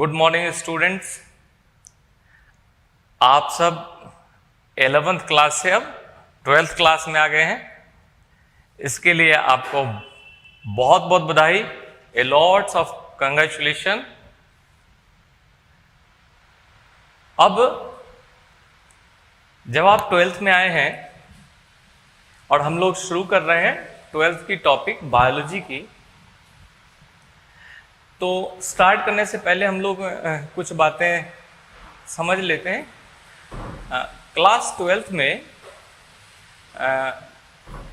Good morning students. आप सब 11th class से अब 12th क्लास में आ गए हैं। इसके लिए आपको बहुत बहुत बधाई, ए लॉट्स ऑफ कंग्रेचुलेशन। अब जब आप 12th में आए हैं और हम लोग शुरू कर रहे हैं 12th की टॉपिक बायोलॉजी की, तो स्टार्ट करने से पहले हम लोग कुछ बातें समझ लेते हैं। क्लास 12th में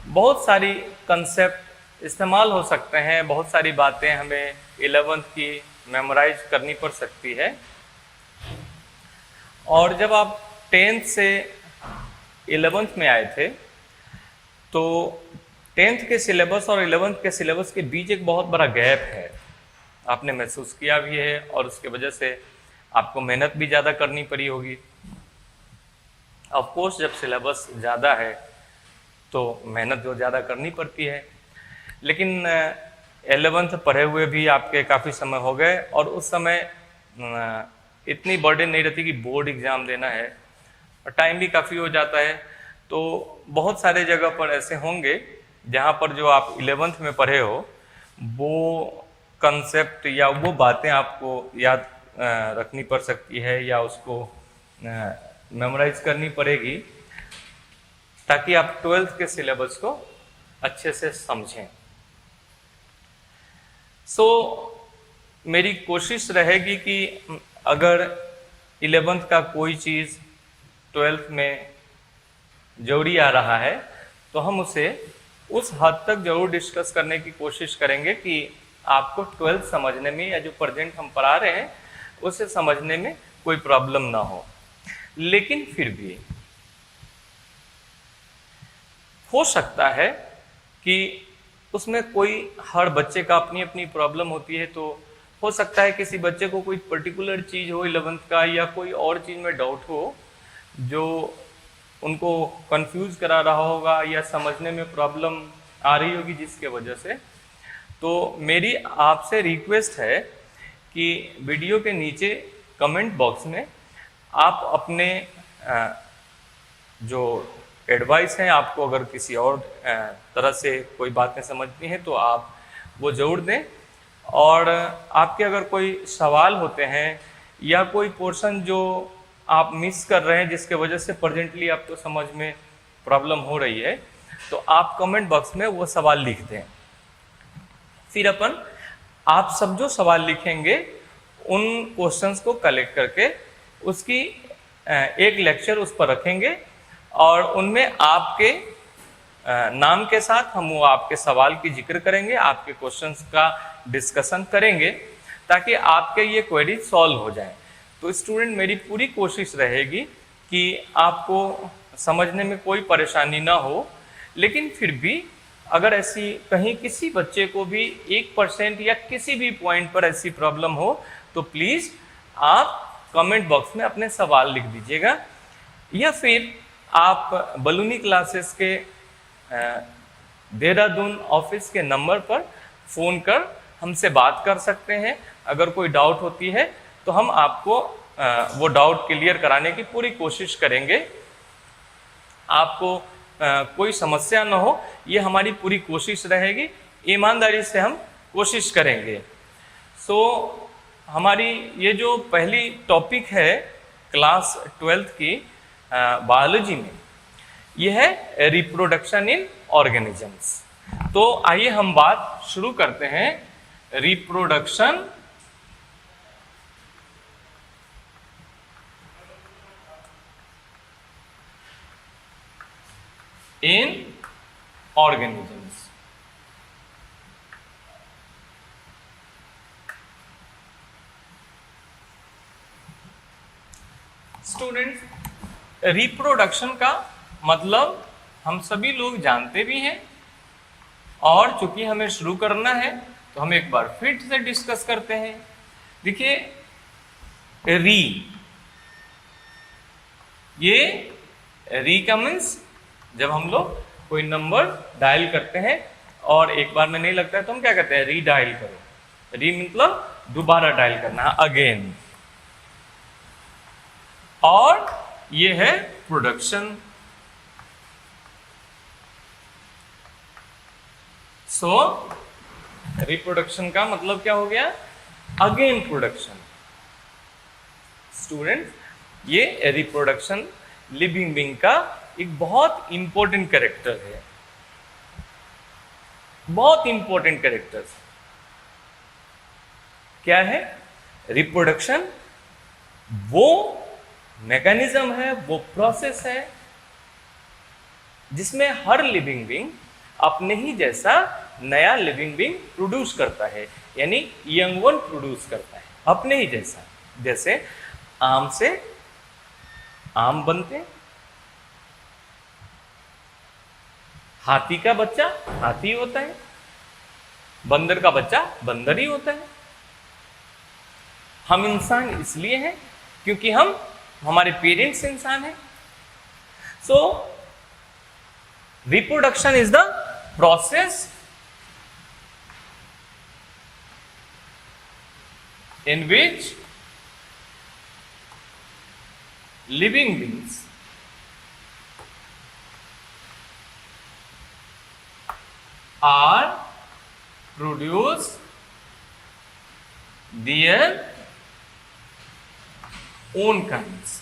बहुत सारी कंसेप्ट इस्तेमाल हो सकते हैं, बहुत सारी बातें हमें 11th की मेमोराइज करनी पड़ सकती है। और जब आप 10th से 11th में आए थे तो 10th के सिलेबस और 11th के सिलेबस के बीच एक बहुत बड़ा गैप है, आपने महसूस किया भी है, और उसके वजह से आपको मेहनत भी ज़्यादा करनी पड़ी होगी। ऑफ कोर्स जब सिलेबस ज़्यादा है तो मेहनत जो ज़्यादा करनी पड़ती है, लेकिन 11th पढ़े हुए भी आपके काफ़ी समय हो गए और उस समय इतनी बर्डन नहीं रहती कि बोर्ड एग्ज़ाम देना है, और टाइम भी काफ़ी हो जाता है। तो बहुत सारे जगह पर ऐसे होंगे जहाँ पर जो आप 11th में पढ़े हो वो कंसेप्ट या वो बातें आपको याद रखनी पड़ सकती है या उसको मेमोराइज करनी पड़ेगी, ताकि आप 12th के सिलेबस को अच्छे से समझें। मेरी कोशिश रहेगी कि अगर 11th का कोई चीज़ 12th में जरूरी आ रहा है तो हम उसे उस हद तक जरूर डिस्कस करने की कोशिश करेंगे कि आपको 12th समझने में या जो प्रेजेंट हम पढ़ा रहे हैं उसे समझने में कोई प्रॉब्लम ना हो। लेकिन फिर भी हो सकता है कि उसमें कोई, हर बच्चे का अपनी अपनी प्रॉब्लम होती है, तो हो सकता है किसी बच्चे को कोई पर्टिकुलर चीज़ हो 11th का या कोई और चीज़ में डाउट हो जो उनको कंफ्यूज करा रहा होगा या समझने में प्रॉब्लम आ रही होगी, जिसके वजह से तो मेरी आपसे रिक्वेस्ट है कि वीडियो के नीचे कमेंट बॉक्स में आप अपने जो एडवाइस हैं, आपको अगर किसी और तरह से कोई बातें समझनी है तो आप वो ज़रूर दें। और आपके अगर कोई सवाल होते हैं या कोई पोर्शन जो आप मिस कर रहे हैं जिसके वजह से प्रेजेंटली आपको समझ में प्रॉब्लम हो रही है, तो आप कमेंट बॉक्स में वो सवाल लिख दें। फिर आप सब जो सवाल लिखेंगे उन क्वेश्चंस को कलेक्ट करके उसकी एक लेक्चर उस पर रखेंगे और उनमें आपके नाम के साथ हम वो आपके सवाल की जिक्र करेंगे, आपके क्वेश्चंस का डिस्कशन करेंगे, ताकि आपके ये क्वेरी सॉल्व हो जाए। तो स्टूडेंट, मेरी पूरी कोशिश रहेगी कि आपको समझने में कोई परेशानी ना हो, लेकिन फिर भी अगर ऐसी कहीं किसी बच्चे को भी 1% या किसी भी पॉइंट पर ऐसी प्रॉब्लम हो तो प्लीज़ आप कमेंट बॉक्स में अपने सवाल लिख दीजिएगा, या फिर आप बलूनी क्लासेस के देहरादून ऑफिस के नंबर पर फ़ोन कर हमसे बात कर सकते हैं। अगर कोई डाउट होती है तो हम आपको वो डाउट क्लियर कराने की पूरी कोशिश करेंगे। आपको कोई समस्या ना हो, ये हमारी पूरी कोशिश रहेगी, ईमानदारी से हम कोशिश करेंगे। हमारी ये जो पहली टॉपिक है क्लास 12th की बायोलॉजी में, यह है रिप्रोडक्शन इन ऑर्गेनिजम्स। तो आइए हम बात शुरू करते हैं reproduction in organisms. Students, reproduction का मतलब हम सभी लोग जानते भी हैं, और चूंकि हमें शुरू करना है तो हम एक बार फिर से डिस्कस करते हैं। देखिए, री का मीन्स जब हम लोग कोई नंबर डायल करते हैं और एक बार में नहीं लगता है तो हम क्या कहते हैं, रीडायल करो। री मतलब दोबारा डायल करना है, अगेन। और ये है प्रोडक्शन। सो रिप्रोडक्शन का मतलब क्या हो गया? Again production. स्टूडेंट, ये रिप्रोडक्शन लिविंग बीइंग का एक बहुत इंपॉर्टेंट कैरेक्टर है, बहुत इंपॉर्टेंट कैरेक्टर। क्या है? रिप्रोडक्शन वो मैकेनिज्म है, वो प्रोसेस है जिसमें हर लिविंग बीइंग अपने ही जैसा नया लिविंग बीइंग प्रोड्यूस करता है, यानी यंग वन प्रोड्यूस करता है अपने ही जैसा। जैसे आम से आम बनते हैं, हाथी का बच्चा हाथी होता है, बंदर का बच्चा बंदर ही होता है। हम इंसान इसलिए हैं क्योंकि हमारे पेरेंट्स इंसान हैं। सो reproduction is the process in which living beings are produce their own kinds.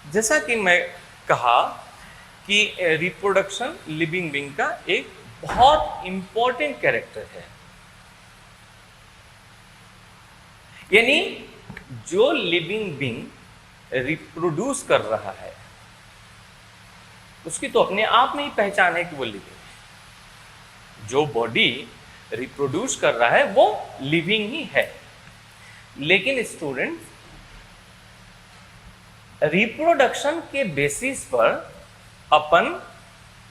जैसा कि मैं कहा कि रिप्रोडक्शन लिविंग बीइंग का एक बहुत इंपॉर्टेंट कैरेक्टर है, यानी जो लिविंग बीइंग रिप्रोड्यूस कर रहा है उसकी तो अपने आप में ही पहचान है कि वो लिविंग है। जो बॉडी रिप्रोड्यूस कर रहा है वो लिविंग ही है। लेकिन स्टूडेंट, रिप्रोडक्शन के बेसिस पर अपन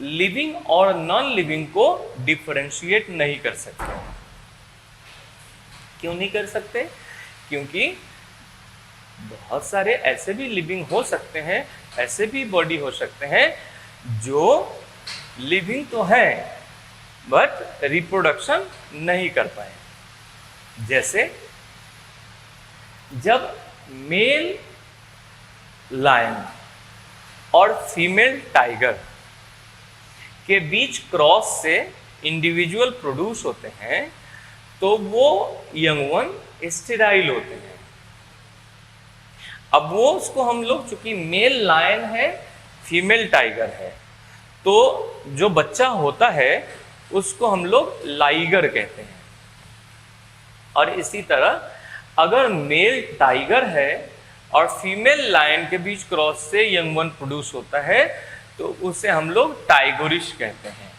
लिविंग और नॉन लिविंग को डिफरेंशिएट नहीं कर सकते। क्यों नहीं कर सकते? क्योंकि बहुत सारे ऐसे भी लिविंग हो सकते हैं, ऐसे भी बॉडी हो सकते हैं जो लिविंग तो है बट रिप्रोडक्शन नहीं कर पाए। जैसे जब मेल लायन और फीमेल टाइगर के बीच क्रॉस से इंडिविजुअल प्रोड्यूस होते हैं तो वो यंग वन स्टेराइल होते हैं। अब वो उसको हम लोग, चूंकि मेल लायन है फीमेल टाइगर है, तो जो बच्चा होता है उसको हम लोग लाइगर कहते हैं। और इसी तरह अगर मेल टाइगर है और फीमेल लायन के बीच क्रॉस से यंग वन प्रोड्यूस होता है तो उसे हम लोग टाइगोरिश कहते हैं।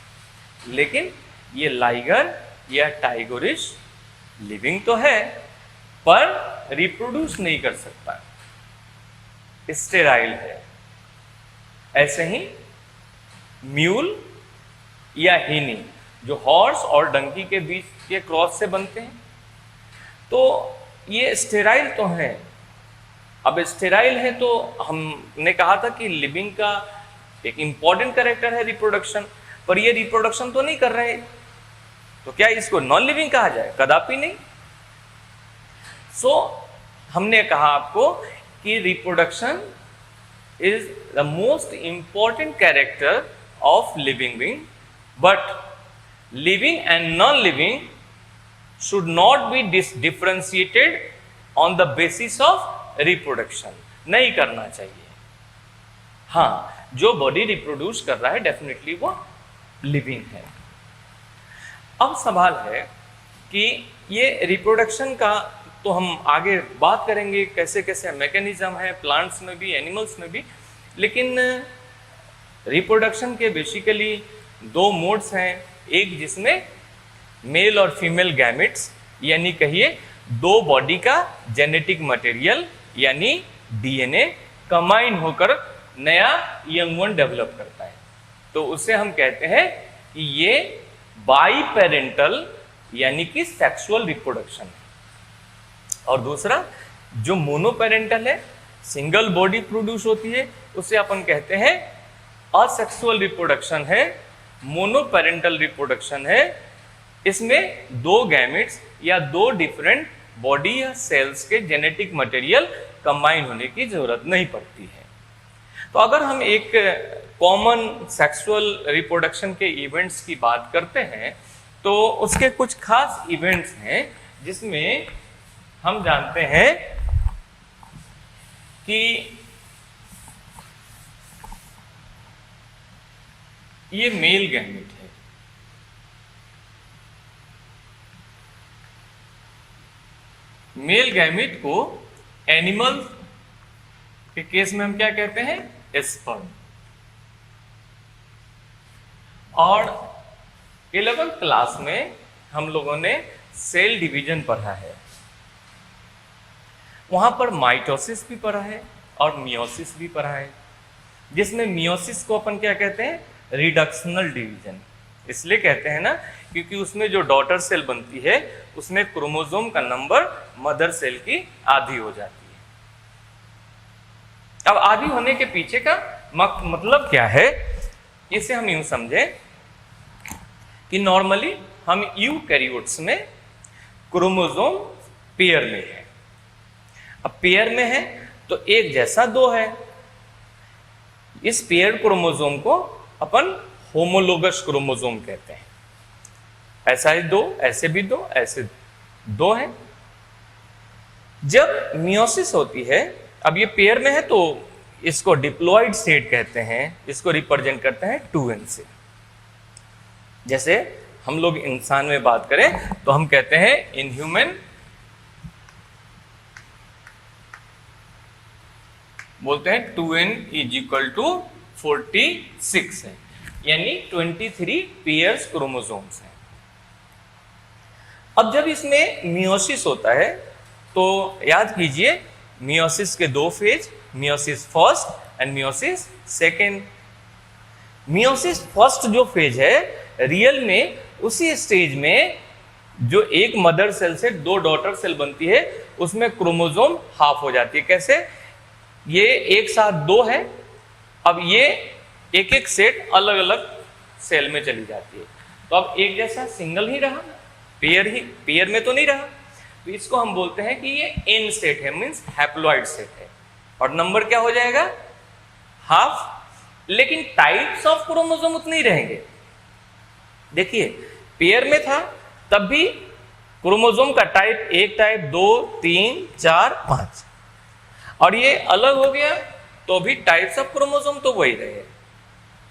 लेकिन ये लाइगर या टाइगोरिश लिविंग तो है पर रिप्रोड्यूस नहीं कर सकता, स्टेराइल है। ऐसे ही म्यूल या हिनी जो हॉर्स और डंकी के बीच के क्रॉस से बनते हैं तो ये स्टेराइल तो है। अब स्टेराइल है तो हमने कहा था कि लिविंग का एक इंपॉर्टेंट कैरेक्टर है रिप्रोडक्शन, पर ये रिप्रोडक्शन तो नहीं कर रहे, तो क्या इसको नॉन लिविंग कहा जाए? कदापि नहीं। सो हमने कहा आपको कि reproduction is the most important character of living being, but living and non living should not be differentiated on the basis of reproduction। नहीं करना चाहिए। हाँ, जो बॉडी रिप्रोड्यूस कर रहा है डेफिनेटली वो लिविंग है। अब सवाल है कि ये रिप्रोडक्शन का तो हम आगे बात करेंगे कैसे कैसे मैकेनिज्म है प्लांट्स में भी एनिमल्स में भी, लेकिन रिप्रोडक्शन के बेसिकली दो मोड्स हैं। एक जिसमें मेल और फीमेल गैमेट्स यानी कहिए दो बॉडी का जेनेटिक मटेरियल यानी डीएनए कंबाइन होकर नया यंग वन डेवलप करता है, तो उसे हम कहते हैं कि ये बाई पेरेंटल यानी कि सेक्सुअल रिप्रोडक्शन है। और दूसरा जो मोनोपेरेंटल है, सिंगल बॉडी प्रोड्यूस होती है, उसे अपन कहते हैं असेक्सुअल रिप्रोडक्शन है, मोनोपेरेंटल रिप्रोडक्शन है, इसमें दो गैमेट्स या दो डिफरेंट बॉडी या सेल्स के जेनेटिक मटेरियल कंबाइन होने की जरूरत नहीं पड़ती है। तो अगर हम एक कॉमन सेक्सुअल रिप्रोडक्शन के इवेंट्स की बात करते हैं तो उसके कुछ खास इवेंट्स हैं जिसमें हम जानते हैं कि ये मेल गैमेट है। मेल गैमेट को एनिमल के केस में हम क्या कहते हैं? स्पर्म। और 11th क्लास में हम लोगों ने सेल डिवीजन पढ़ा है, वहां पर माइटोसिस भी पढ़ा है और मियोसिस भी पढ़ा है, जिसमें मियोसिस को अपन क्या कहते हैं? Reductional division. इसलिए कहते हैं ना क्योंकि उसमें जो डॉटर सेल बनती है उसमें क्रोमोसोम का नंबर मदर सेल की आधी हो जाती है। अब आधी होने के पीछे का मतलब क्या है? इसे हम यूं समझें कि नॉर्मली हम यूकैरियोट्स में क्रोमोसोम पेयर में है। अब पेयर में है तो एक जैसा दो है, इस पेयर क्रोमोसोम को अपन होमोलोगस क्रोमोसोम कहते हैं। ऐसा ही दो, ऐसे भी दो, ऐसे दो हैं। जब मियोसिस होती है, अब ये पेयर में है तो इसको डिप्लॉइड स्टेट कहते हैं, इसको रिप्रेजेंट करते हैं 2n से। जैसे हम लोग इंसान में बात करें तो हम कहते हैं इन ह्यूमन बोलते हैं 2n = 46 है, यानी 23 पेयर्स क्रोमोसोम्स हैं। अब जब इसमें मियोसिस होता है तो याद कीजिए मियोसिस के दो phase, meiosis first and meiosis second. Meiosis first जो फेज है रियल में उसी स्टेज में जो एक मदर सेल से दो डॉटर सेल बनती है उसमें क्रोमोसोम हाफ हो जाती है। कैसे? ये एक साथ दो है, अब ये एक एक सेट अलग अलग सेल में चली जाती है, तो अब एक जैसा सिंगल ही रहा, पेयर में तो नहीं रहा। तो इसको हम बोलते हैं कि ये एन सेट है, मींस हैप्लॉइड सेट है, और नंबर क्या हो जाएगा? हाफ। लेकिन टाइप्स ऑफ क्रोमोसोम उतने ही रहेंगे। देखिए पेयर में था तब भी क्रोमोसोम का टाइप 1 टाइप 2 3 4 5, और ये अलग हो गया तो भी टाइप्स ऑफ क्रोमोसोम तो वही रहे,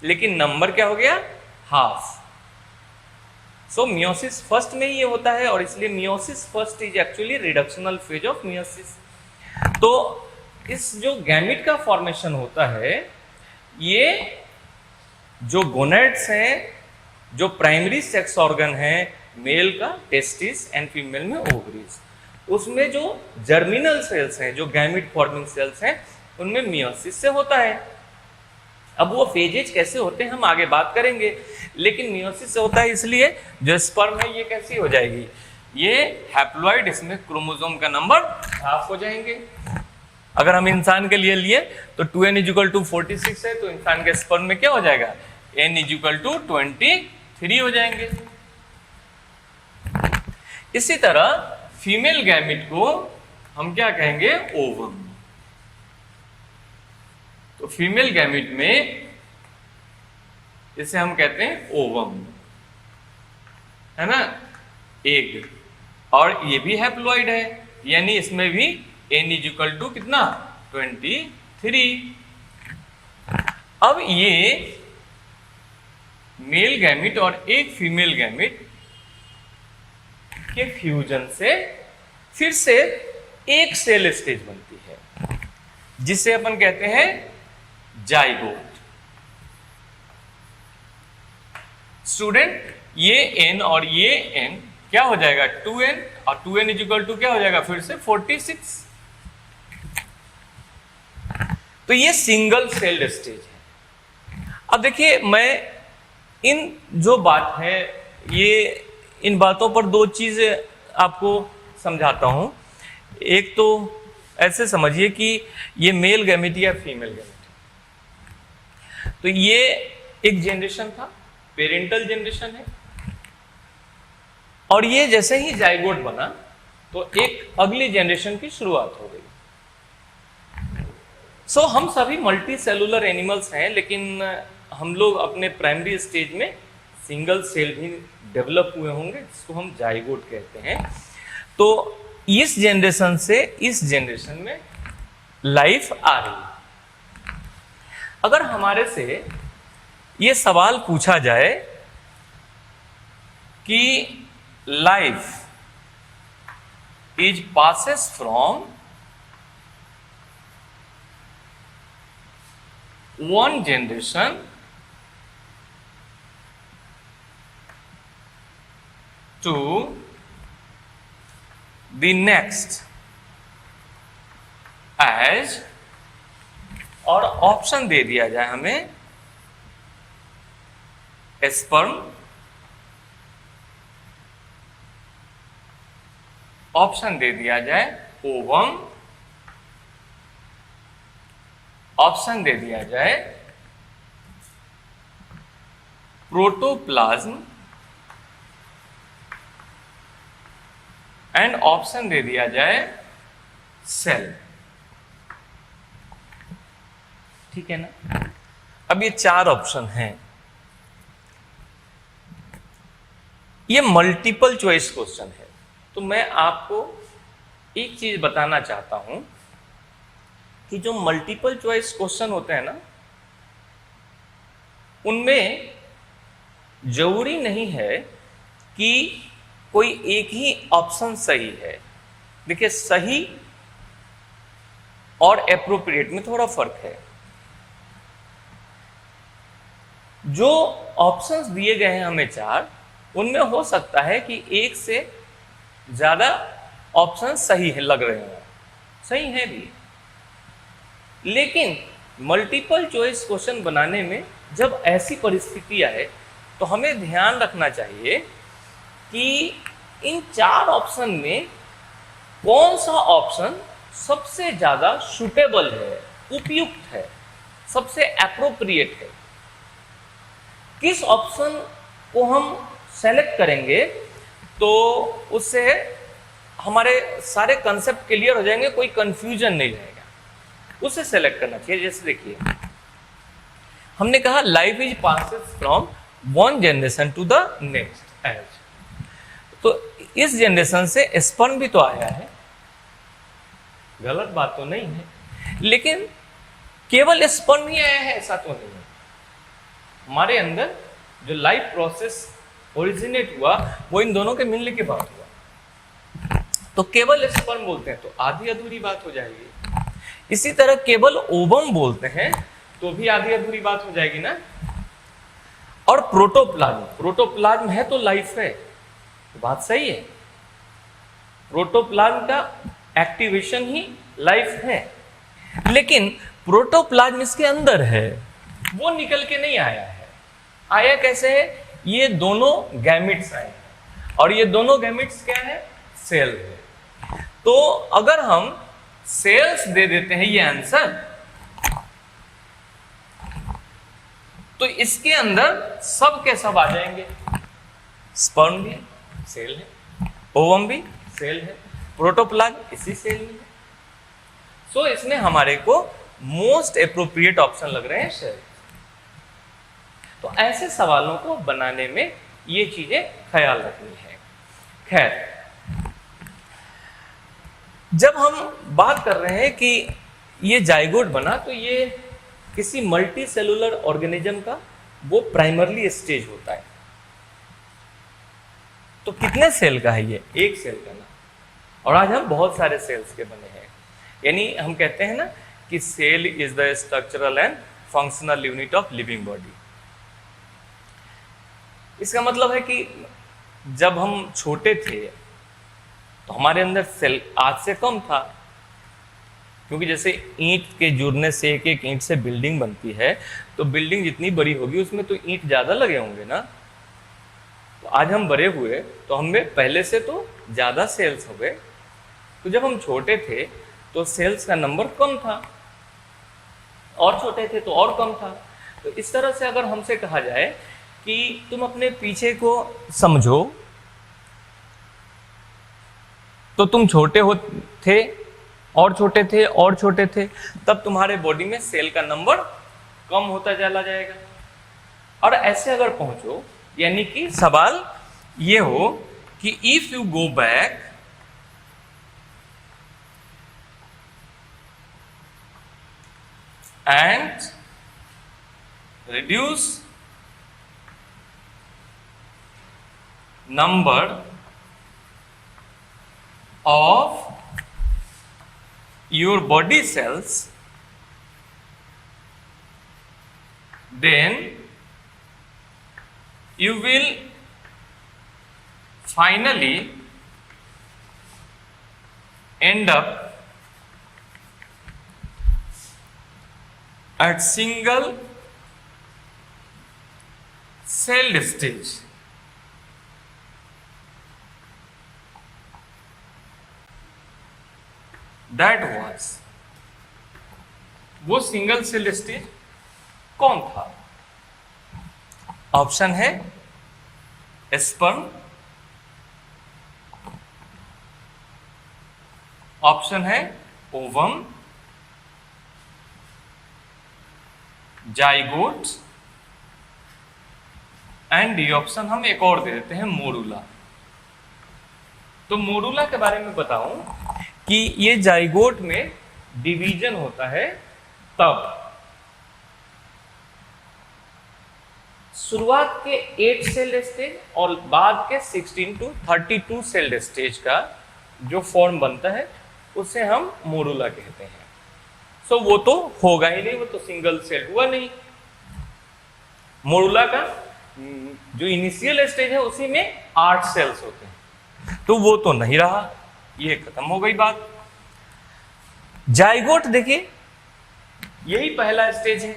लेकिन नंबर क्या हो गया? हाफ। सो मियोसिस फर्स्ट में ये होता है, और इसलिए meiosis first is actually reductional phase of meiosis. तो इस जो गैमेट का फॉर्मेशन होता है, ये जो गोनेड्स हैं, जो प्राइमरी सेक्स ऑर्गन है मेल का टेस्टिस एंड फीमेल में ओवरीज, उसमें जो जर्मिनल सेल्स हैं, जो गैमेट फॉर्मिंग सेल्स हैं, उनमें मियोसिस से होता है। अब वो फेजेज कैसे होते हैं हम आगे बात करेंगे, लेकिन मियोसिस से होता है इसलिए जो स्पर्म है ये कैसी हो जाएगी? ये हैप्लॉइड, इसमें क्रोमोसोम का नंबर हाफ हो जाएंगे। अगर हम इंसान के लिए लिए तो 2n = 46 है, तो इंसान के स्पर्म में क्या हो जाएगा? n = 23 हो जाएंगे। इसी तरह फीमेल गैमेट को हम क्या कहेंगे? ओवम। तो फीमेल गैमेट में इसे हम कहते हैं ओवम, है ना, एग, और ये भी हैप्लॉइड है, यानी इसमें भी n = कितना? 23। अब ये मेल गैमेट और एक फीमेल गैमेट के फ्यूजन से फिर से एक सेल स्टेज बनती है, जिसे अपन कहते हैं जाइगोट। स्टूडेंट, ये n और ये n क्या हो जाएगा? 2n, और 2n = क्या हो जाएगा? फिर से 46। तो ये सिंगल सेल्ड स्टेज है। अब देखिए, मैं इन जो बात है ये इन बातों पर दो चीजें आपको समझाता हूं। एक तो ऐसे समझिए कि ये मेल गैमेट या फीमेल गैमेट, तो ये एक जनरेशन था, पेरेंटल जनरेशन है, और ये जैसे ही जाइगोट बना तो एक अगली जनरेशन की शुरुआत हो गई। सो हम सभी मल्टी सेलुलर एनिमल्स हैं, लेकिन हम लोग अपने प्राइमरी स्टेज में सिंगल सेल भी डेवलप हुए होंगे, जिसको हम जाइगोट कहते हैं। तो इस जनरेशन से इस जनरेशन में लाइफ आ रही है। अगर हमारे से ये सवाल पूछा जाए कि life is passes from one generation to the next as, और ऑप्शन दे दिया जाए हमें स्पर्म, ऑप्शन दे दिया जाए ओवम, ऑप्शन दे दिया जाए प्रोटोप्लाज्म, एंड ऑप्शन दे दिया जाए सेल। ठीक है ना? अब ये 4 ऑप्शन हैं। ये मल्टीपल चॉइस क्वेश्चन है, तो मैं आपको एक चीज बताना चाहता हूं कि जो मल्टीपल चॉइस क्वेश्चन होते हैं ना, उनमें जरूरी नहीं है कि कोई एक ही ऑप्शन सही है। देखिए, सही और एप्रोप्रिएट में थोड़ा फर्क है। जो ऑप्शंस दिए गए हैं हमें 4, उनमें हो सकता है कि एक से ज्यादा ऑप्शन सही है, लग रहे हो, सही है भी, लेकिन मल्टीपल चॉइस क्वेश्चन बनाने में जब ऐसी परिस्थिति आए तो हमें ध्यान रखना चाहिए कि इन 4 ऑप्शन में कौन सा ऑप्शन सबसे ज्यादा सुटेबल है, उपयुक्त है, सबसे एप्रोप्रिएट है। किस ऑप्शन को हम सेलेक्ट करेंगे तो उससे हमारे सारे कंसेप्ट क्लियर हो जाएंगे, कोई कंफ्यूजन नहीं रहेगा, उसे सेलेक्ट करना चाहिए। जैसे देखिए, हमने कहा life is passes from one generation to the next as, तो इस जनरेशन से स्पर्म भी तो आया है, गलत बात तो नहीं है, लेकिन केवल स्पर्म ही आया है ऐसा तो नहीं है। हमारे अंदर जो लाइफ प्रोसेस ओरिजिनेट हुआ वो इन दोनों के मिलने के बाद हुआ, तो केवल स्पर्म बोलते हैं तो आधी अधूरी बात हो जाएगी। इसी तरह केवल ओवम बोलते हैं तो भी आधी अधूरी बात हो जाएगी ना। और प्रोटोप्लाज्म, प्रोटोप्लाज्म है तो लाइफ है, तो बात सही है, प्रोटोप्लाज्म का एक्टिवेशन ही लाइफ है, लेकिन प्रोटोप्लाज्म इसके अंदर है, वो निकल के नहीं आया है। आया कैसे है? ये दोनों गैमेट्स आए, और ये दोनों गैमेट्स क्या है? सेल है। तो अगर हम सेल्स दे देते हैं ये आंसर, तो इसके अंदर सब के सब आ जाएंगे। स्पर्म भी सेल है, ओवम भी सेल है, प्रोटोप्लाज्म इसी सेल में है। सो इसमें हमारे को मोस्ट एप्रोप्रिएट ऑप्शन लग रहे हैं सेल। तो ऐसे सवालों को बनाने में ये चीजें ख्याल रखनी है। खैर, जब हम बात कर रहे हैं कि ये जाइगोट बना, तो ये किसी मल्टी सेलुलर ऑर्गेनिज्म का वो प्राइमरली स्टेज होता है। तो कितने सेल का है ये? एक सेल का ना। और आज हम बहुत सारे सेल्स के बने हैं, यानी हम कहते हैं ना कि cell is the structural and functional unit of living body. इसका मतलब है कि जब हम छोटे थे तो हमारे अंदर सेल आज से कम था, क्योंकि जैसे ईंट के जुड़ने से एक एक ईंट से बिल्डिंग बनती है, तो बिल्डिंग जितनी बड़ी होगी उसमें तो ईंट ज्यादा लगे होंगे ना। तो आज हम बड़े हुए तो हमें पहले से तो ज्यादा सेल्स हो गए, तो जब हम छोटे थे तो सेल्स का नंबर कम था, और छोटे थे तो और कम था। तो इस तरह से अगर हमसे कहा जाए कि तुम अपने पीछे को समझो, तो तुम छोटे हो थे और छोटे थे और छोटे थे, तब तुम्हारे बॉडी में सेल का नंबर कम होता चला जाएगा। और ऐसे अगर पहुंचो, यानी कि सवाल ये हो कि if you go back and reduce number of your body cells, then you will finally end up at single celled stage. That was, वो सिंगल सेल स्टेज कौन था? ऑप्शन है स्पर्म, ऑप्शन है ovum, zygote, and D option हम एक और दे देते हैं, मोरूला। तो मोरूला के बारे में बताऊं कि ये जाइगोट में डिवीजन होता है तब शुरुआत के 8 सेल स्टेज और बाद के 16 to 32 सेल स्टेज का जो फॉर्म बनता है उसे हम मोरूला कहते हैं। सो वो तो होगा ही नहीं, वो तो सिंगल सेल हुआ नहीं। मोरूला का जो इनिशियल स्टेज है उसी में 8 सेल्स होते हैं, तो वो तो नहीं रहा, ये खत्म हो गई बात। जाइगोट देखिए यही पहला स्टेज है,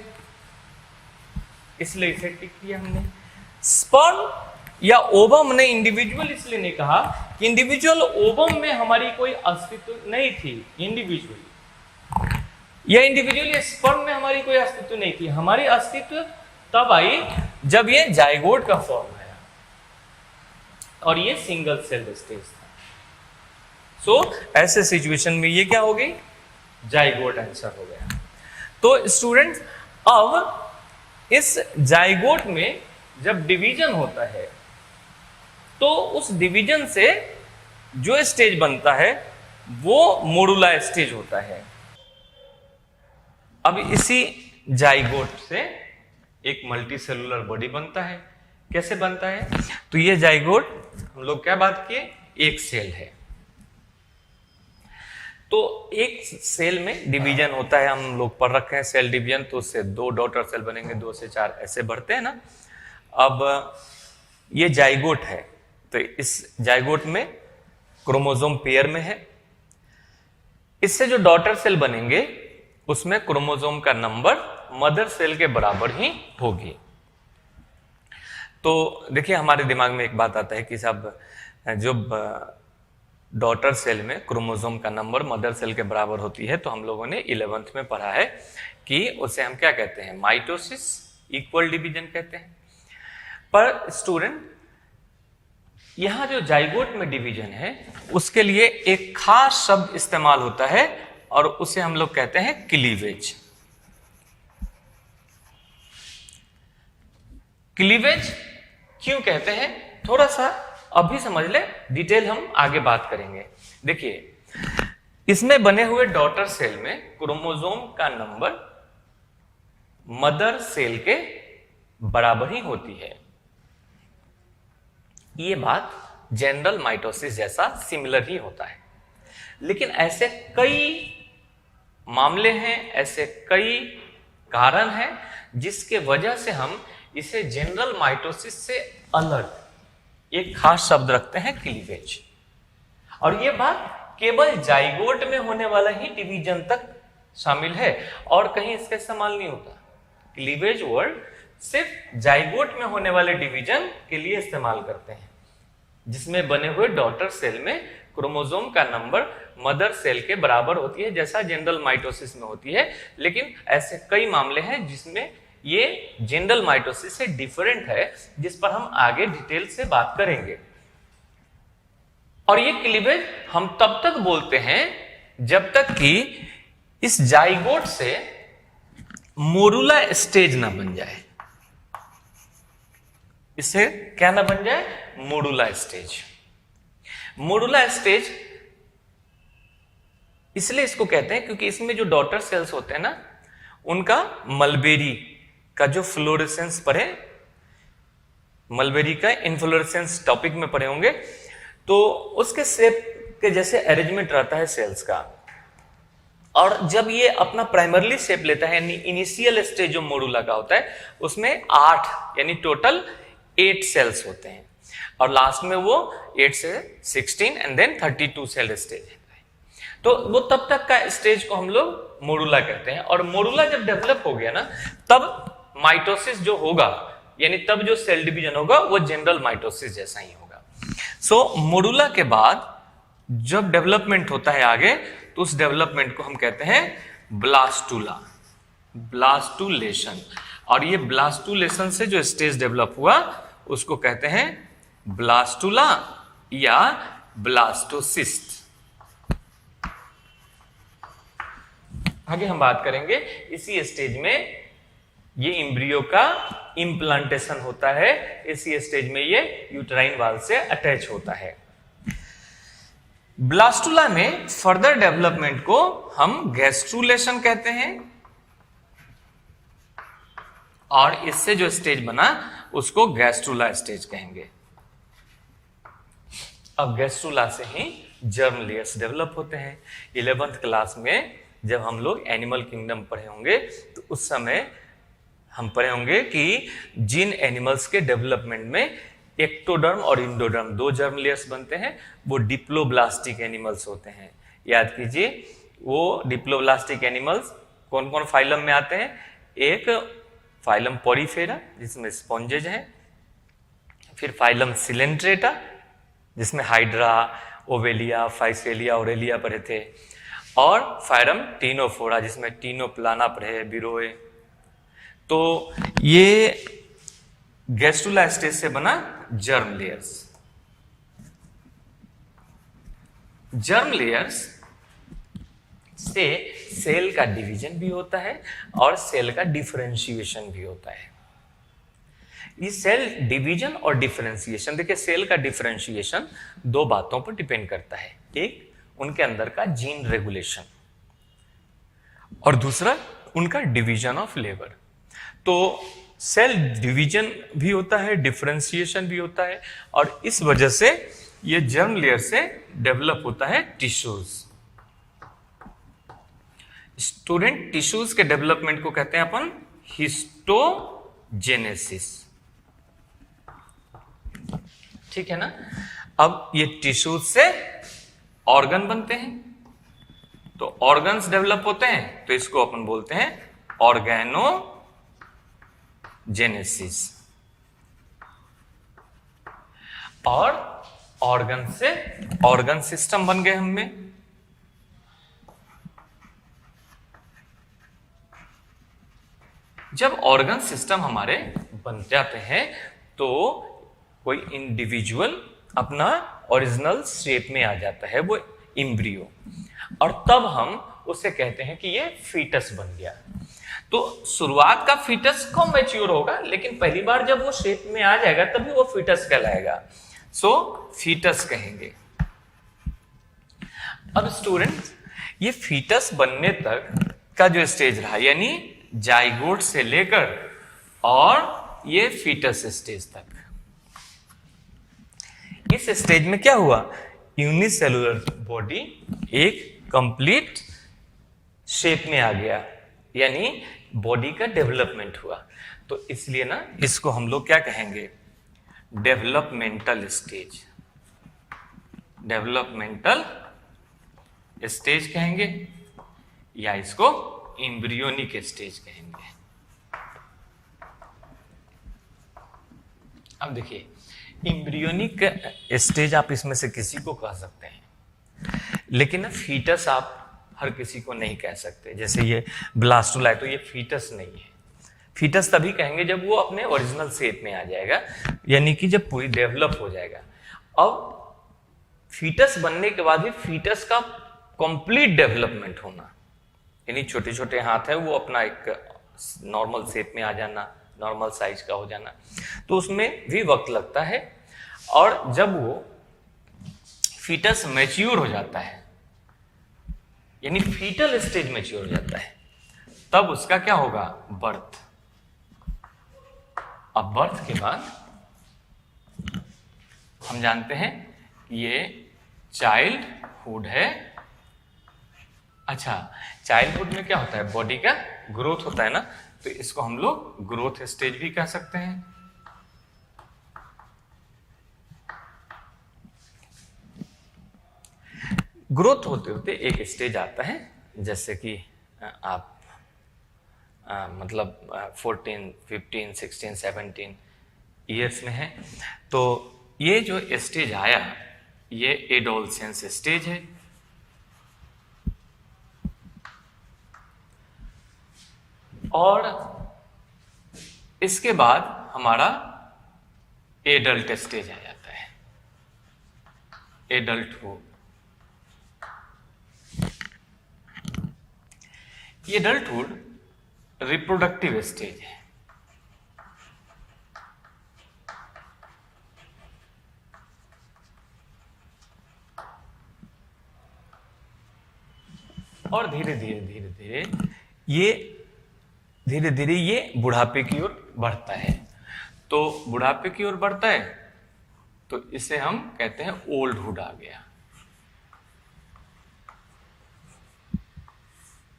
इसलिए इसे टिक किया हमने। स्पर्म या ओवम ने इंडिविजुअल इसलिए नहीं कहा कि इंडिविजुअल ओवम में हमारी कोई अस्तित्व नहीं थी, इंडिविजुअली या इंडिविजुअली स्पर्म में हमारी कोई अस्तित्व नहीं थी। हमारी अस्तित्व तब आई जब ये जाइगोट का फॉर्म आया और ये सिंगल सेल स्टेज था। सो ऐसे सिचुएशन में ये क्या हो गई, जाइगोट आंसर हो गया। तो स्टूडेंट्स अब इस जाइगोट में जब डिवीजन होता है तो उस डिवीजन से जो स्टेज बनता है वो मोरूला स्टेज होता है। अब इसी जाइगोट से एक मल्टी सेलुलर बॉडी बनता है। कैसे बनता है? तो ये जाइगोट हम लोग क्या बात किए, एक सेल है। तो एक सेल में डिवीजन होता है, हम लोग पढ़ रखे हैं सेल डिवीजन, तो उससे 2 डॉटर सेल बनेंगे, 2 से 4 ऐसे बढ़ते हैं ना। अब ये जाइगोट है, तो इस जाइगोट में क्रोमोसोम पेयर में है। इससे जो डॉटर सेल बनेंगे उसमें क्रोमोसोम का नंबर मदर सेल के बराबर ही होगी। तो देखिए हमारे दिमाग में एक बात आता है कि साहब जो डॉटर सेल में क्रोमोसोम का नंबर मदर सेल के बराबर होती है, तो हम लोगों ने 11th में पढ़ा है कि उसे हम क्या कहते हैं, माइटोसिस, इक्वल डिवीजन कहते हैं। पर स्टूडेंट यहां जो जाइगोट में डिवीजन है उसके लिए एक खास शब्द इस्तेमाल होता है और उसे हम लोग कहते हैं क्लीवेज। क्लीवेज क्यों कहते हैं थोड़ा सा अभी समझ ले, डिटेल हम आगे बात करेंगे। देखिए इसमें बने हुए डॉटर सेल में क्रोमोसोम का नंबर मदर सेल के बराबर ही होती है। ये बात जनरल माइटोसिस जैसा सिमिलर ही होता है, लेकिन ऐसे कई मामले हैं, ऐसे कई कारण हैं जिसके वजह से हम इसे जनरल माइटोसिस से अलग एक खास शब्द रखते हैं, क्लीवेज। और यह बात केवल जाइगोट में होने वाला ही डिवीजन तक शामिल है और कहीं इसका इस्तेमाल नहीं होता। क्लीवेज वर्ड सिर्फ जाइगोट में होने वाले डिवीजन के लिए इस्तेमाल करते हैं, जिसमें बने हुए डॉटर सेल में क्रोमोसोम का नंबर मदर सेल के बराबर होती है, जैसा जनरल माइटोसिस में होती है। लेकिन ऐसे कई मामले हैं जिसमें ये जनरल माइटोसिस से डिफरेंट है, जिस पर हम आगे डिटेल से बात करेंगे। और ये क्लीवेज हम तब तक बोलते हैं जब तक कि इस जाइगोट से मोरुला स्टेज ना बन जाए। इससे क्या ना बन जाए? Morula stage. मोरुला स्टेज इसलिए इसको कहते हैं क्योंकि इसमें जो डॉटर सेल्स होते हैं ना, उनका मलबेरी का जो फ्लोरेसेंस पढ़े, मलबेरी का इन्फ्लोरेसेंस टॉपिक में पढ़े होंगे, तो उसके शेप के जैसे अरेंजमेंट रहता है सेल्स का। और जब ये अपना प्राइमरली शेप लेता है, यानी इनिशियल स्टेज जो मोरुला का होता है, उसमें 8 यानी टोटल 8 सेल्स होते हैं, और लास्ट में वो 8 से 16 एंड देन 32 सेल स्टेज है। तो वो तब तक का स्टेज को हम लोग मोरुला कहते हैं। और मोरुला जब डेवलप हो गया ना, तब माइटोसिस जो होगा, यानी तब जो सेल डिवीजन होगा वो जनरल माइटोसिस जैसा ही होगा। सो मोरुला के बाद जब डेवलपमेंट होता है आगे, तो उस डेवलपमेंट को हम कहते हैं ब्लास्टुला, ब्लास्टुलेशन। और ये ब्लास्टुलेशन से जो स्टेज डेवलप हुआ उसको कहते हैं ब्लास्टुला या ब्लास्टोसिस्ट। आगे हम बात करेंगे, इसी स्टेज में ये एम्ब्रियो का इम्प्लांटेशन होता है, इसी स्टेज में ये यूट्राइन वाल से अटैच होता है। ब्लास्टुला में फर्दर डेवलपमेंट को हम गैस्ट्रुलेशन कहते हैं, और इससे जो स्टेज बना उसको गैस्ट्रुला स्टेज कहेंगे। अब गैस्ट्रुला से ही जर्म लेयर्स डेवलप होते हैं। 11th क्लास में जब हम लोग एनिमल किंगडम पढ़े होंगे, तो उस समय हम पढ़े होंगे कि जिन एनिमल्स के डेवलपमेंट में एक्टोडर्म और इंडोडर्म 2 जर्म लेयर्स बनते हैं, वो डिप्लोब्लास्टिक एनिमल्स होते हैं। याद कीजिए, वो डिप्लोब्लास्टिक एनिमल्स कौन कौन फाइलम में आते हैं? एक फाइलम पोरीफेरा जिसमें स्पॉन्जेज हैं, फिर फाइलम सिलेंट्रेटा जिसमें हाइड्रा, ओवेलिया, फाइसेलिया, ओरेलिया पढ़े थे, और फाइलम टीनोफोरा जिसमें टीनोप्लाना पढ़े, बिरोए। तो ये गैस्ट्रुला स्टेज से बना जर्म लेयर्स। जर्म लेयर्स से सेल का डिवीजन भी होता है और सेल का डिफरेंशिएशन भी होता है। ये सेल डिवीजन और डिफरेंशिएशन, देखिए सेल का डिफरेंशिएशन 2 बातों पर डिपेंड करता है। एक उनके अंदर का जीन रेगुलेशन, और दूसरा उनका डिवीजन ऑफ लेबर। तो सेल डिवीजन भी होता है, डिफरेंशिएशन भी होता है, और इस वजह से ये जर्म लेयर से डेवलप होता है टिश्यूज। स्टूडेंट, टिश्यूज के डेवलपमेंट को कहते हैं अपन हिस्टोजेनेसिस। ठीक है ना? अब ये टिश्यूज से ऑर्गन बनते हैं, तो ऑर्गन्स डेवलप होते हैं, तो इसको अपन बोलते हैं ऑर्गेनोजेनेसिस। और ऑर्गन से ऑर्गन सिस्टम बन गए हमें। जब ऑर्गन सिस्टम हमारे बन जाते हैं, तो कोई इंडिविजुअल अपना ओरिजिनल शेप में आ जाता है, वो एम्ब्रियो, और तब हम उसे कहते हैं कि ये फीटस बन गया। तो शुरुआत का फीटस कब मैच्योर होगा, लेकिन पहली बार जब वो शेप में आ जाएगा तभी वो फीटस कहलाएगा। सो फीटस कहेंगे। अब स्टूडेंट, ये फीटस बनने तक का जो स्टेज रहा, यानी जाइगोट से लेकर और ये फीटस स्टेज तक, इस स्टेज में क्या हुआ? यूनिसेलुलर बॉडी एक कंप्लीट शेप में आ गया, यानी बॉडी का डेवलपमेंट हुआ। तो इसलिए ना इसको हम लोग क्या कहेंगे? डेवलपमेंटल स्टेज, डेवलपमेंटल स्टेज कहेंगे, या इसको एम्ब्रियोनिक स्टेज कहेंगे। अब देखिए, एम्ब्रियोनिक स्टेज आप इसमें से किसी को कह सकते हैं, लेकिन फीटस आप हर किसी को नहीं कह सकते। जैसे ये ब्लास्टुला है तो ये फीटस नहीं है। फीटस तभी कहेंगे जब वो अपने ओरिजिनल शेप में आ जाएगा, यानी कि जब पूरी डेवलप हो जाएगा। अब फीटस बनने के बाद ही फीटस का कंप्लीट डेवलपमेंट होना, यानी छोटे छोटे हाथ है वो अपना एक नॉर्मल शेप में आ जाना, नॉर्मल साइज का हो जाना, तो उसमें भी वक्त लगता है। और जब वो फीटस मैच्योर हो जाता है, यानी फीटल स्टेज मैच्योर हो जाता है, तब उसका क्या होगा, बर्थ। अब बर्थ के बाद हम जानते हैं ये चाइल्डहुड है। अच्छा, चाइल्डहुड में क्या होता है, बॉडी का ग्रोथ होता है ना, तो इसको हम लोग ग्रोथ स्टेज भी कह सकते हैं। ग्रोथ होते होते एक स्टेज आता है, जैसे कि आप मतलब 14, 15, 16, 17 ईयर्स में है, तो ये जो स्टेज आया ये एडोलसेंस स्टेज है। और इसके बाद हमारा एडल्ट स्टेज आ जाता है, एडल्टहुड। एडल्टहुड रिप्रोडक्टिव स्टेज है। और धीरे धीरे ये बुढ़ापे की ओर बढ़ता है। तो बुढ़ापे की ओर बढ़ता है तो इसे हम कहते हैं ओल्डहुड आ गया।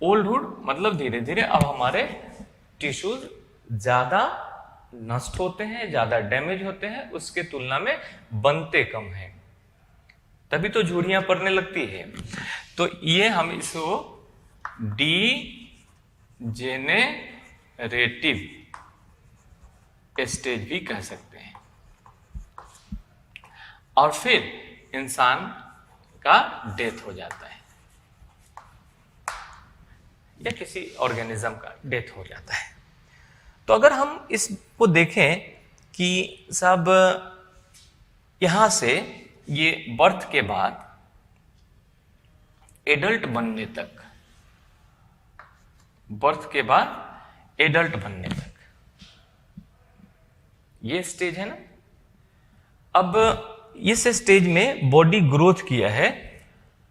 ओल्डहुड मतलब धीरे धीरे अब हमारे टिश्यूज ज्यादा नष्ट होते हैं, ज्यादा डैमेज होते हैं, उसके तुलना में बनते कम हैं, तभी तो झुर्रियां पड़ने लगती है। तो ये हम इसको डीजेनेरेटिव स्टेज भी कह सकते हैं। और फिर इंसान का डेथ हो जाता है, या किसी ऑर्गेनिज्म का डेथ हो जाता है। तो अगर हम इसको देखें कि सब यहां से ये बर्थ के बाद एडल्ट बनने तक, बर्थ के बाद एडल्ट बनने तक ये स्टेज है ना। अब इस स्टेज में बॉडी ग्रोथ किया है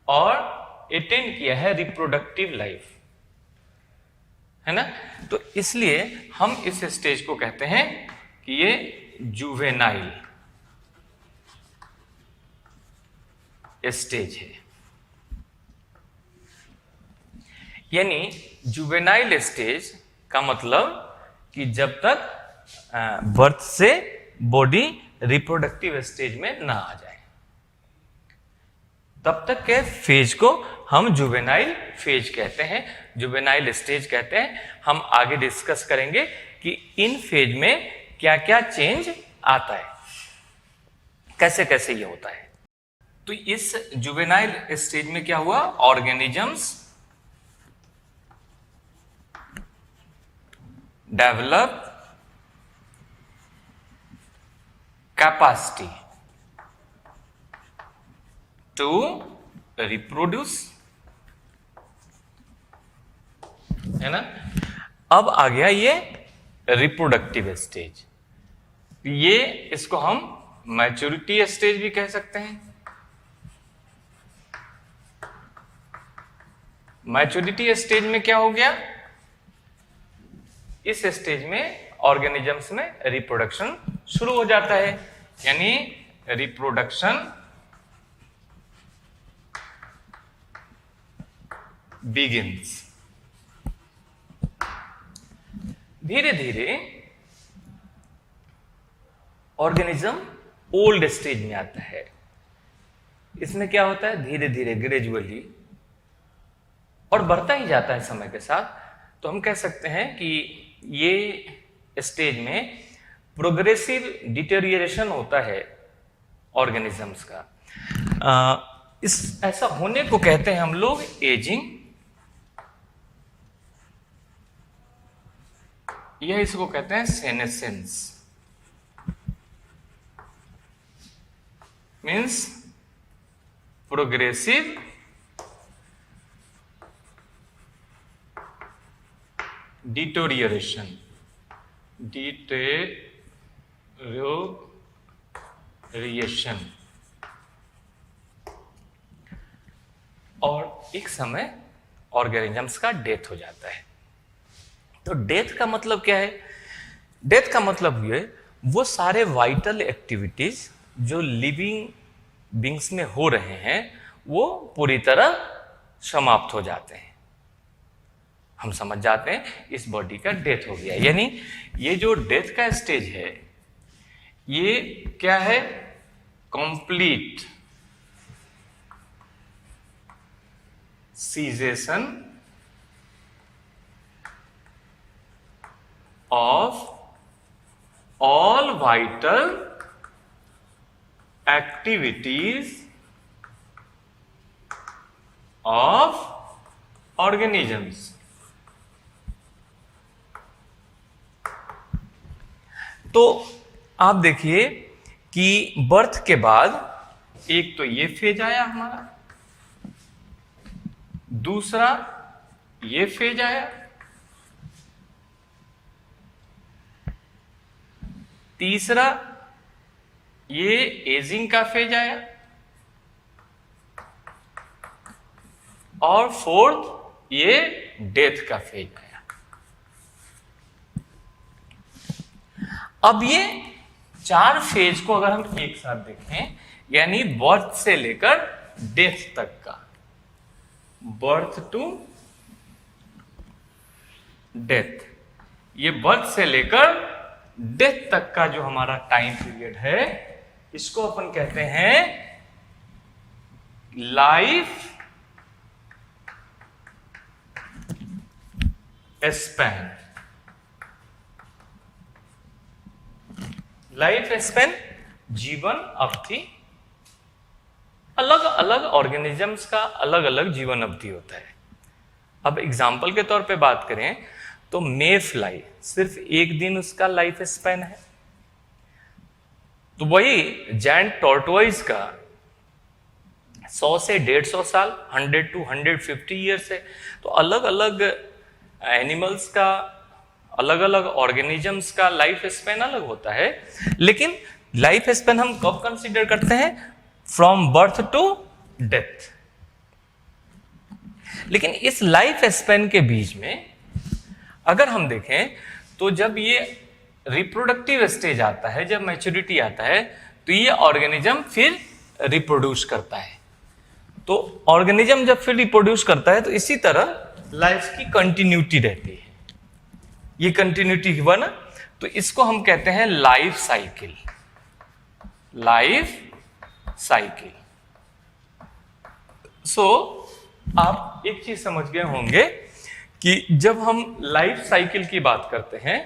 और अटेन किया है रिप्रोडक्टिव लाइफ, है ना। तो इसलिए हम इस स्टेज को कहते हैं कि ये जुवेनाइल स्टेज है। यानी जुवेनाइल स्टेज का मतलब कि जब तक बर्थ से बॉडी रिप्रोडक्टिव स्टेज में ना आ जाए, तब तक के फेज को हम जुवेनाइल फेज कहते हैं, जुवेनाइल स्टेज कहते हैं। हम आगे डिस्कस करेंगे कि इन फेज में क्या क्या चेंज आता है, कैसे कैसे ये होता है। तो इस जुवेनाइल स्टेज में क्या हुआ, organisms develop capacity to reproduce, है ना। अब आ गया ये रिप्रोडक्टिव स्टेज, ये इसको हम मैच्योरिटी स्टेज भी कह सकते हैं। मैच्योरिटी स्टेज में क्या हो गया, इस स्टेज में ऑर्गेनिजम्स में रिप्रोडक्शन शुरू हो जाता है, यानी रिप्रोडक्शन बिगिंस। धीरे धीरे ऑर्गेनिज्म ओल्ड स्टेज में आता है। इसमें क्या होता है, धीरे धीरे ग्रेजुअली और बढ़ता ही जाता है समय के साथ। तो हम कह सकते हैं कि ये स्टेज में प्रोग्रेसिव डिटेरियरेशन होता है ऑर्गेनिजम्स का। इस ऐसा होने को कहते हैं हम लोग एजिंग यह इसको कहते हैं सेनेसेंस, मीन्स प्रोग्रेसिव डिटोरियरेशन, और एक समय ऑर्गेनिजम्स का डेथ हो जाता है। तो डेथ का मतलब क्या है? डेथ का मतलब ये वो सारे वाइटल एक्टिविटीज जो लिविंग बींग्स में हो रहे हैं वो पूरी तरह समाप्त हो जाते हैं। हम समझ जाते हैं इस बॉडी का डेथ हो गया। यानी ये जो डेथ का स्टेज है ये क्या है? Complete cessation of all vital activities of organisms. तो आप देखिए कि बर्थ के बाद एक तो ये फेज आया हमारा, दूसरा ये फेज आया, तीसरा ये एजिंग का फेज आया, और फोर्थ ये डेथ का फेज आया। अब ये चार फेज को अगर हम एक साथ देखें, यानी बर्थ से लेकर डेथ तक का, बर्थ टू डेथ, ये बर्थ से लेकर डेथ तक का जो हमारा टाइम पीरियड है इसको अपन कहते हैं लाइफ स्पैन। लाइफ स्पैन जीवन अवधि। अलग अलग ऑर्गेनिजम्स का अलग अलग जीवन अवधि होता है। अब एग्जाम्पल के तौर पे बात करें तो मे फ्लाई सिर्फ एक दिन उसका लाइफ स्पैन है, तो वही जायंट टॉर्टोइज का 100 से 150 साल, 100 to 150 ईयर्स है। तो अलग अलग एनिमल्स का, अलग अलग ऑर्गेनिजम्स का लाइफ स्पैन अलग होता है। लेकिन लाइफ स्पैन हम कब कंसीडर करते हैं? From birth to death. लेकिन इस लाइफ स्पैन के बीच में अगर हम देखें तो जब ये रिप्रोडक्टिव स्टेज आता है, जब मैच्योरिटी आता है, तो ये ऑर्गेनिज्म फिर रिप्रोड्यूस करता है। तो ऑर्गेनिज्म जब फिर रिप्रोड्यूस करता है तो इसी तरह लाइफ की कंटिन्यूटी रहती है। ये कंटिन्यूटी हुआ ना, तो इसको हम कहते हैं life cycle. Life cycle. So आप एक चीज समझ गए होंगे कि जब हम लाइफ साइकिल की बात करते हैं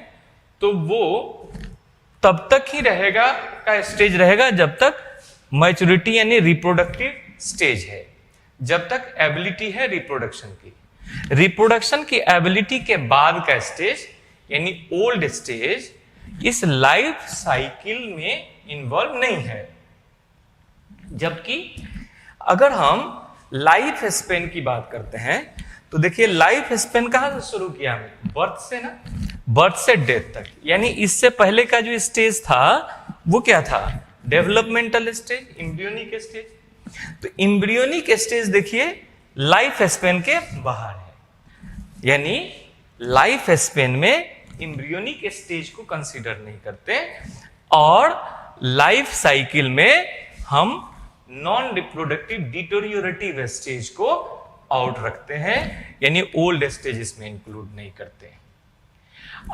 तो वो तब तक ही रहेगा, का स्टेज रहेगा जब तक मैच्योरिटी यानी रिप्रोडक्टिव स्टेज है, जब तक एबिलिटी है रिप्रोडक्शन की। रिप्रोडक्शन की एबिलिटी के बाद का स्टेज यानी ओल्ड स्टेज इस लाइफ साइकिल में इन्वॉल्व नहीं है। जबकि अगर हम लाइफ स्पेन की बात करते हैं तो देखिए लाइफ स्पेन कहां से शुरू किया हमने? बर्थ से ना, बर्थ से डेथ तक। यानी इससे पहले का जो स्टेज था वो क्या था? Developmental stage, embryonic stage. तो एम्ब्रियोनिक स्टेज देखिए लाइफ स्पेन के बाहर है। यानी लाइफ स्पेन में एम्ब्रियोनिक स्टेज को कंसीडर नहीं करते, और लाइफ साइकिल में हम नॉन रिप्रोडक्टिव डिटोरियोरेटिव स्टेज को आउट रखते हैं, यानी ओल्ड स्टेज इसमें इंक्लूड नहीं करते।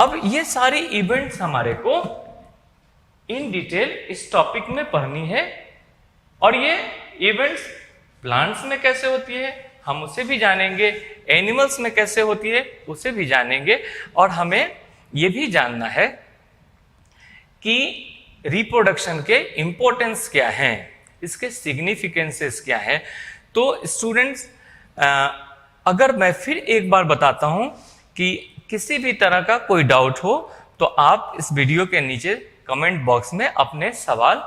अब ये सारी इवेंट्स हमारे को इन डिटेल इस टॉपिक में पढ़नी है, और ये इवेंट्स प्लांट्स में कैसे होती है हम उसे भी जानेंगे, एनिमल्स में कैसे होती है उसे भी जानेंगे, और हमें यह भी जानना है कि रिप्रोडक्शन के इंपॉर्टेंस क्या हैं, इसके सिग्निफिकेंसेस क्या है। तो स्टूडेंट्स, अगर मैं फिर एक बार बताता हूं कि किसी भी तरह का कोई डाउट हो तो आप इस वीडियो के नीचे कमेंट बॉक्स में अपने सवाल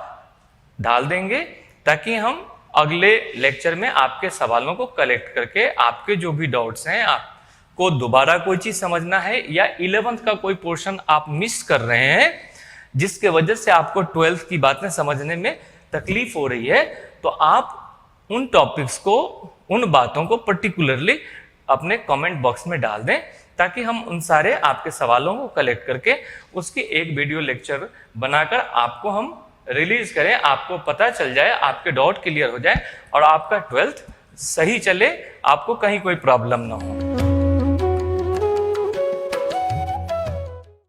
डाल देंगे, ताकि हम अगले लेक्चर में आपके सवालों को कलेक्ट करके आपके जो भी डाउट्स हैं, आपको दोबारा कोई चीज समझना है या 11th का कोई पोर्शन आप मिस कर रहे हैं जिसके वजह से आपको 12th की बातें समझने में तकलीफ हो रही है, तो आप उन टॉपिक्स को, उन बातों को पर्टिकुलरली अपने कमेंट बॉक्स में डाल दें, ताकि हम उन सारे आपके सवालों को कलेक्ट करके उसकी एक वीडियो लेक्चर बनाकर आपको हम रिलीज करें, आपको पता चल जाए, आपके डाउट क्लियर हो जाए और आपका 12th सही चले, आपको कहीं कोई प्रॉब्लम ना हो।